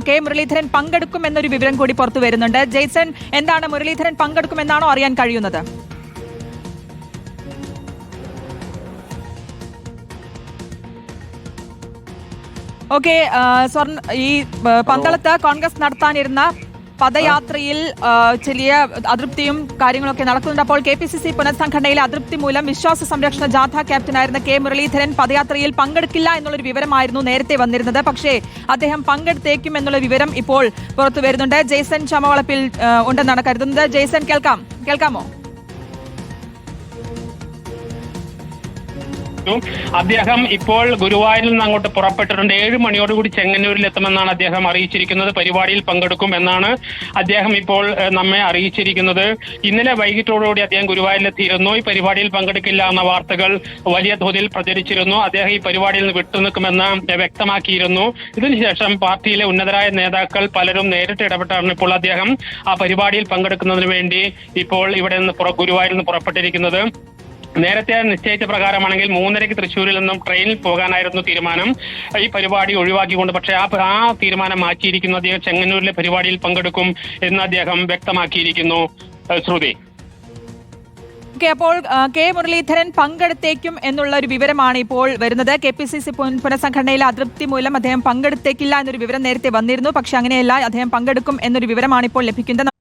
K Muraleedharan പങ്കെടുക്കും എന്നൊരു വിവരം കൂടി പുറത്തു വരുന്നുണ്ട്. ജെയ്സൺ, എന്താണ് മുരളീധരൻ പങ്കെടുക്കുമെന്നാണോ അറിയാൻ കഴിയുന്നത്? ഓക്കെ, ഈ പന്തളത്ത് കോൺഗ്രസ് നടത്താനിരുന്ന പദയാത്രയിൽ ചെറിയ അതൃപ്തിയും കാര്യങ്ങളൊക്കെ നടക്കുന്നുണ്ട്. അപ്പോൾ KPCC പുനഃസംഘടനയിലെ അതൃപ്തി മൂലം വിശ്വാസ സംരക്ഷണ ജാഥ ക്യാപ്റ്റനായിരുന്ന കെ മുരളീധരൻ പദയാത്രയിൽ പങ്കെടുക്കില്ല എന്നുള്ളൊരു വിവരമായിരുന്നു നേരത്തെ വന്നിരുന്നത്. പക്ഷേ അദ്ദേഹം പങ്കെടുത്തേക്കും എന്നുള്ള വിവരം ഇപ്പോൾ പുറത്തു വരുന്നുണ്ട്. ജെയ്സൺ ചമവളപ്പിൽ ഉണ്ടെന്നാണ് കരുതുന്നത്. ജെയ്സൺ, കേൾക്കാമോ? അദ്ദേഹം ഇപ്പോൾ ഗുരുവായൂരിൽ നിന്ന് അങ്ങോട്ട് പുറപ്പെട്ടിട്ടുണ്ട്. 7 മണിയോടുകൂടി ചെങ്ങന്നൂരിൽ എത്തുമെന്നാണ് അദ്ദേഹം അറിയിച്ചിരിക്കുന്നത്. പരിപാടിയിൽ പങ്കെടുക്കും എന്നാണ് അദ്ദേഹം ഇപ്പോൾ നമ്മെ അറിയിച്ചിരിക്കുന്നത്. ഇന്നലെ വൈകിട്ടോടുകൂടി അദ്ദേഹം ഗുരുവായൂരിലെത്തിയിരുന്നു. ഈ പരിപാടിയിൽ പങ്കെടുക്കില്ല എന്ന വാർത്തകൾ വലിയ തോതിൽ പ്രചരിച്ചിരുന്നു. അദ്ദേഹം ഈ പരിപാടിയിൽ നിന്ന് വിട്ടുനിൽക്കുമെന്ന് വ്യക്തമാക്കിയിരുന്നു. ഇതിനുശേഷം പാർട്ടിയിലെ ഉന്നതരായ നേതാക്കൾ പലരും നേരിട്ട് ഇടപെട്ടാണ് ഇപ്പോൾ അദ്ദേഹം ആ പരിപാടിയിൽ പങ്കെടുക്കുന്നതിന് വേണ്ടി ഇപ്പോൾ ഇവിടെ നിന്ന് ഗുരുവായൂരിൽ നിന്ന് പുറപ്പെട്ടിരിക്കുന്നത്. നേരത്തെ നിശ്ചയിച്ച പ്രകാരമാണെങ്കിൽ 3:30 തൃശ്ശൂരിൽ നിന്നും ട്രെയിനിൽ പോകാനായിരുന്നു തീരുമാനം, ഈ പരിപാടി ഒഴിവാക്കിക്കൊണ്ട്. പക്ഷേ ആ തീരുമാനം മാറ്റിയിരിക്കുന്നു. അദ്ദേഹം ചെങ്ങന്നൂരിലെ പരിപാടിയിൽ പങ്കെടുക്കും എന്ന് അദ്ദേഹം വ്യക്തമാക്കിയിരിക്കുന്നു. ശ്രുതി. അപ്പോൾ കെ മുരളീധരൻ പങ്കെടുത്തേക്കും എന്നുള്ള ഒരു വിവരമാണ് ഇപ്പോൾ വരുന്നത്. KPCC പുനഃസംഘടനയിലെ അതൃപ്തി മൂലം അദ്ദേഹം പങ്കെടുത്തേക്കില്ല എന്നൊരു വിവരം നേരത്തെ വന്നിരുന്നു. പക്ഷെ അങ്ങനെയല്ല, അദ്ദേഹം പങ്കെടുക്കും എന്നൊരു വിവരമാണ് ഇപ്പോൾ ലഭിക്കുന്നത്.